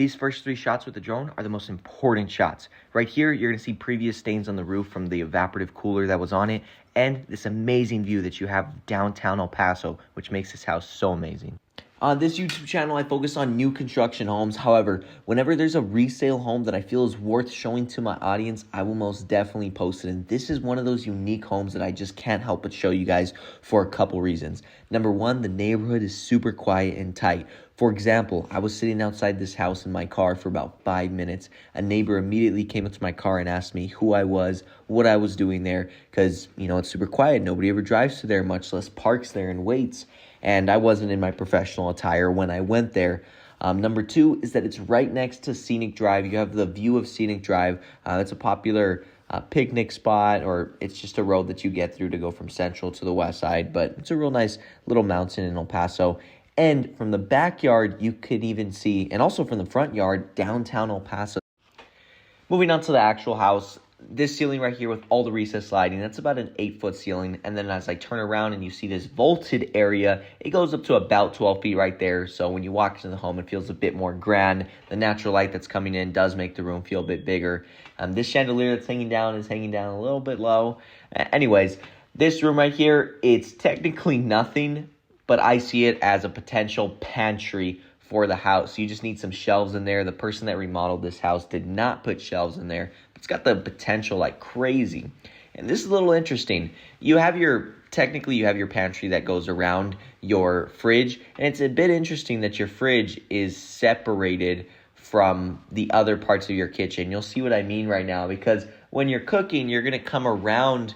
These first 3 shots with the drone are the most important shots. Right here, you're going to see previous stains on the roof from the evaporative cooler that was on it, and this amazing view that you have of downtown El Paso, which makes this house so amazing. On this YouTube channel, I focus on new construction homes. However, whenever there's a resale home that I feel is worth showing to my audience, I will most definitely post it. And this is one of those unique homes that I just can't help but show you guys for a couple reasons. Number one, the neighborhood is super quiet and tight. For example, I was sitting outside this house in my car for about 5 minutes. A neighbor immediately came up to my car and asked me who I was, what I was doing there, because, it's super quiet. Nobody ever drives to there, much less parks there and waits. And I wasn't in my professional attire when I went there. Number two is that it's right next to Scenic Drive. You have the view of Scenic Drive. It's a popular picnic spot, or it's just a road that you get through to go from Central to the West Side. But it's a real nice little mountain in El Paso. And from the backyard, you could even see, and also from the front yard, downtown El Paso. Moving on to the actual house. This ceiling right here with all the recessed lighting, that's about an 8-foot ceiling. And then as I turn around and you see this vaulted area, it goes up to about 12 feet right there. So when you walk into the home, it feels a bit more grand. The natural light that's coming in does make the room feel a bit bigger. This chandelier that's hanging down is hanging down a little bit low. Anyways, this room right here, it's technically nothing, but I see it as a potential pantry for the house. You just need some shelves in there. The person that remodeled this house did not put shelves in there. It's got the potential like crazy. And this is a little interesting. You have your pantry that goes around your fridge. And it's a bit interesting that your fridge is separated from the other parts of your kitchen. You'll see what I mean right now, because when you're cooking, you're going to come around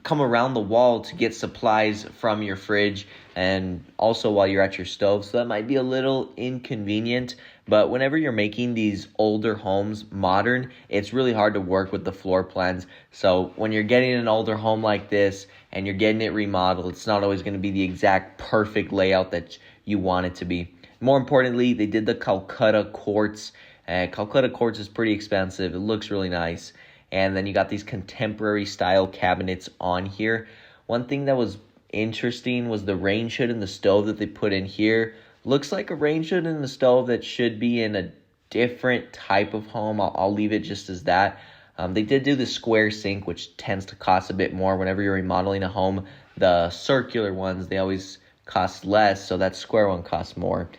the wall to get supplies from your fridge, and also while you're at your stove. So that might be a little inconvenient. But whenever you're making these older homes modern, it's really hard to work with the floor plans. So when you're getting an older home like this and you're getting it remodeled, it's not always going to be the exact perfect layout that you want it to be. More importantly, they did the Calcutta quartz. Calcutta quartz is pretty expensive. It looks really nice. And then you got these contemporary style cabinets on here. One thing that was interesting was the range hood and the stove that they put in here. Looks like a range hood and the stove that should be in a different type of home. I'll leave it just as that. They did do the square sink, which tends to cost a bit more. Whenever you're remodeling a home, the circular ones, they always cost less, so that square one costs more.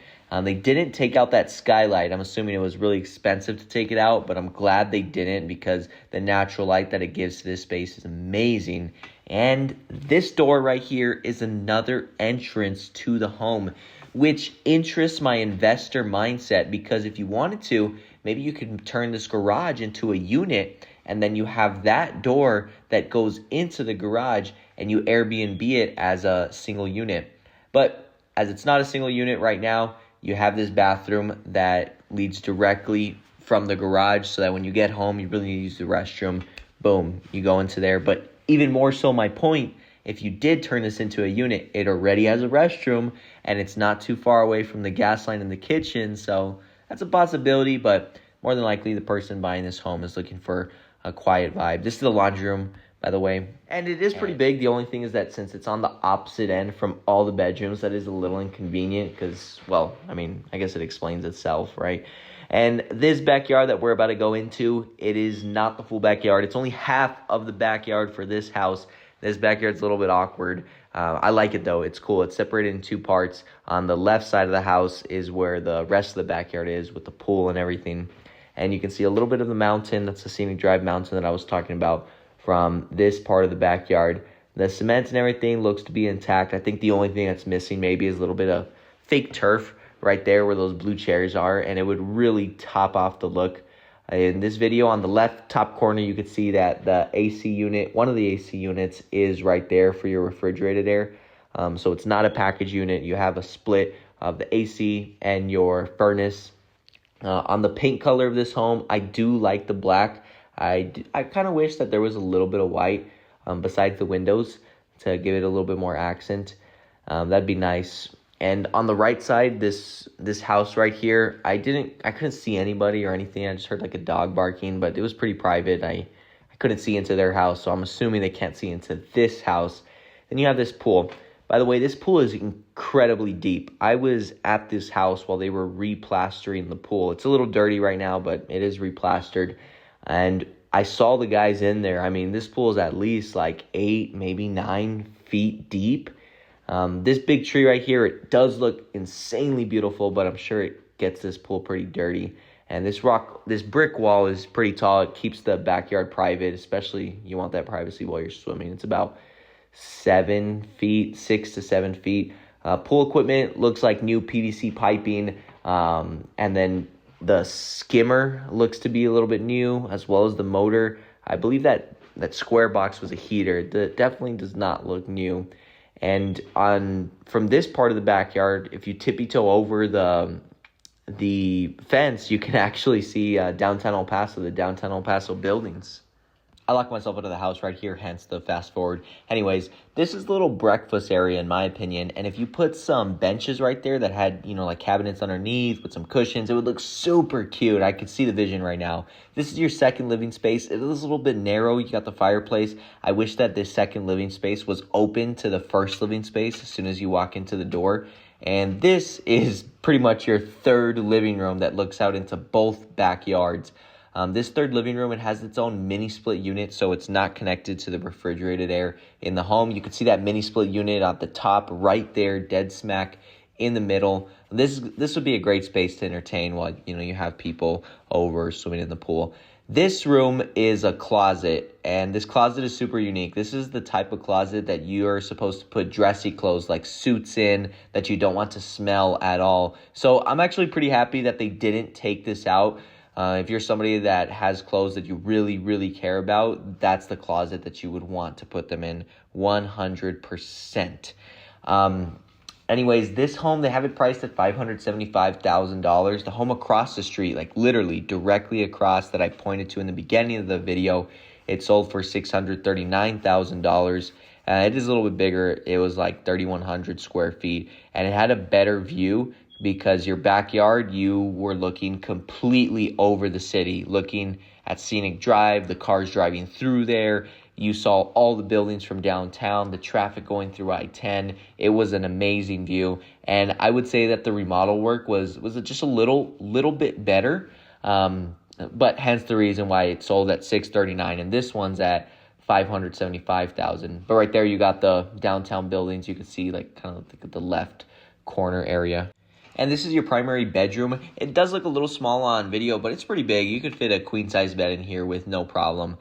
They didn't take out that skylight. I'm assuming it was really expensive to take it out, but I'm glad they didn't, because the natural light that it gives to this space is amazing. And this door right here is another entrance to the home, which interests my investor mindset, because if you wanted to, maybe you could turn this garage into a unit, and then you have that door that goes into the garage and you Airbnb it as a single unit. But as it's not a single unit right now, you have this bathroom that leads directly from the garage, so that when you get home, you really need to use the restroom. Boom, you go into there. But even more so, my point, if you did turn this into a unit, it already has a restroom, and it's not too far away from the gas line in the kitchen. So that's a possibility, but more than likely, the person buying this home is looking for a quiet vibe. This is the laundry room, by the way. And it is pretty big. The only thing is that since it's on the opposite end from all the bedrooms, that is a little inconvenient because, well, I guess it explains itself, right? And this backyard that we're about to go into, it is not the full backyard. It's only half of the backyard for this house. This backyard's a little bit awkward. I like it, though. It's cool. It's separated in 2 parts. On the left side of the house is where the rest of the backyard is, with the pool and everything. And you can see a little bit of the mountain. That's the Scenic Drive mountain that I was talking about from this part of the backyard. The cement and everything looks to be intact. I think the only thing that's missing maybe is a little bit of fake turf right there where those blue chairs are, and it would really top off the look. In this video, on the left top corner, you could see that the AC unit, one of the AC units, is right there for your refrigerated air. So it's not a package unit. You have a split of the AC and your furnace. On the paint color of this home, I do like the black. I kind of wish that there was a little bit of white besides the windows to give it a little bit more accent. That'd be nice. And on the right side, this house right here, I couldn't see anybody or anything. I just heard like a dog barking, but it was pretty private. I couldn't see into their house, so I'm assuming they can't see into this house. Then you have this pool. By the way, this pool is incredibly deep. I was at this house while they were replastering the pool. It's a little dirty right now, but it is replastered. And I saw the guys in there. I mean, this pool is at least like 8, maybe 9 feet deep. This big tree right here, it does look insanely beautiful, but I'm sure it gets this pool pretty dirty. And this brick wall is pretty tall. It keeps the backyard private, especially you want that privacy while you're swimming. It's about 7 feet, 6 to 7 feet. Pool equipment looks like new PVC piping, and then the skimmer looks to be a little bit new, as well as the motor. I believe that square box was a heater. That definitely does not look new. And from this part of the backyard, if you tippy-toe over the fence, you can actually see downtown El Paso, the downtown El Paso buildings. I locked myself out of the house right here, hence the fast forward. Anyways, this is a little breakfast area in my opinion, and if you put some benches right there that had, like cabinets underneath with some cushions, it would look super cute. I could see the vision right now. This is your second living space. It is a little bit narrow. You got the fireplace. I wish that this second living space was open to the first living space as soon as you walk into the door. And this is pretty much your third living room that looks out into both backyards. This third living room, it has its own mini split unit, so it's not connected to the refrigerated air in the home. You can see that mini split unit at the top right there, dead smack in the middle. This would be a great space to entertain while you have people over swimming in the pool. This room is a closet, and this closet is super unique. This is the type of closet that you are supposed to put dressy clothes like suits in that you don't want to smell at all. So I'm actually pretty happy that they didn't take this out. If you're somebody that has clothes that you really, really care about, that's the closet that you would want to put them in 100%. Anyways, this home, they have it priced at $575,000. The home across the street, like literally directly across that I pointed to in the beginning of the video, it sold for $639,000. It is a little bit bigger. It was like 3,100 square feet, and it had a better view because your backyard, you were looking completely over the city, looking at Scenic Drive, the cars driving through there. You saw all the buildings from downtown, the traffic going through I-10. It was an amazing view. And I would say that the remodel work was just a little bit better. But hence the reason why it sold at $639,000, and this one's at $575,000. But right there you got the downtown buildings. You can see like kind of like the left corner area. And this is your primary bedroom. It does look a little small on video, but it's pretty big. You could fit a queen-size bed in here with no problem.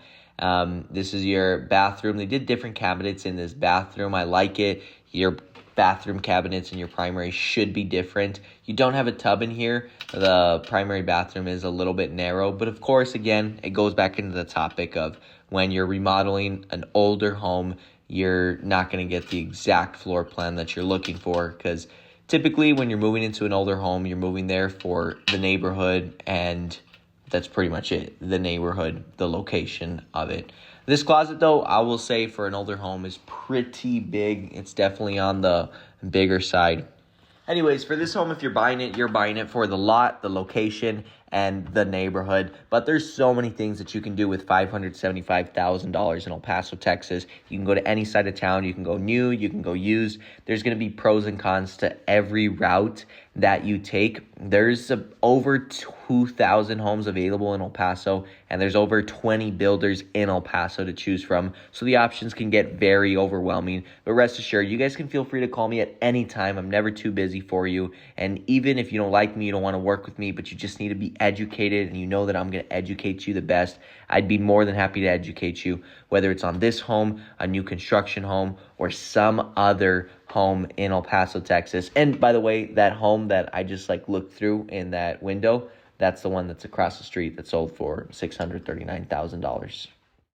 This is your bathroom. They did different cabinets in this bathroom. I like it. Your bathroom cabinets in your primary should be different. You don't have a tub in here. The primary bathroom is a little bit narrow. But of course, again, it goes back into the topic of when you're remodeling an older home, you're not going to get the exact floor plan that you're looking for, because typically when you're moving into an older home, you're moving there for the neighborhood, and that's pretty much it. The neighborhood, the location of it. This closet, though, I will say for an older home is pretty big. It's definitely on the bigger side. Anyways, for this home, if you're buying it for the lot, the location, and the neighborhood. But there's so many things that you can do with $575,000 in El Paso, Texas. You can go to any side of town. You can go new. You can go used. There's going to be pros and cons to every route that you take. There's over 2,000 homes available in El Paso, and there's over 20 builders in El Paso to choose from. So the options can get very overwhelming. But rest assured, you guys can feel free to call me at any time. I'm never too busy for you. And even if you don't like me, you don't want to work with me, but you just need to be educated and you know that I'm going to educate you the best, I'd be more than happy to educate you, whether it's on this home, a new construction home, or some other home in El Paso, Texas. And by the way, that home that I just looked through in that window, that's the one that's across the street that sold for $639,000.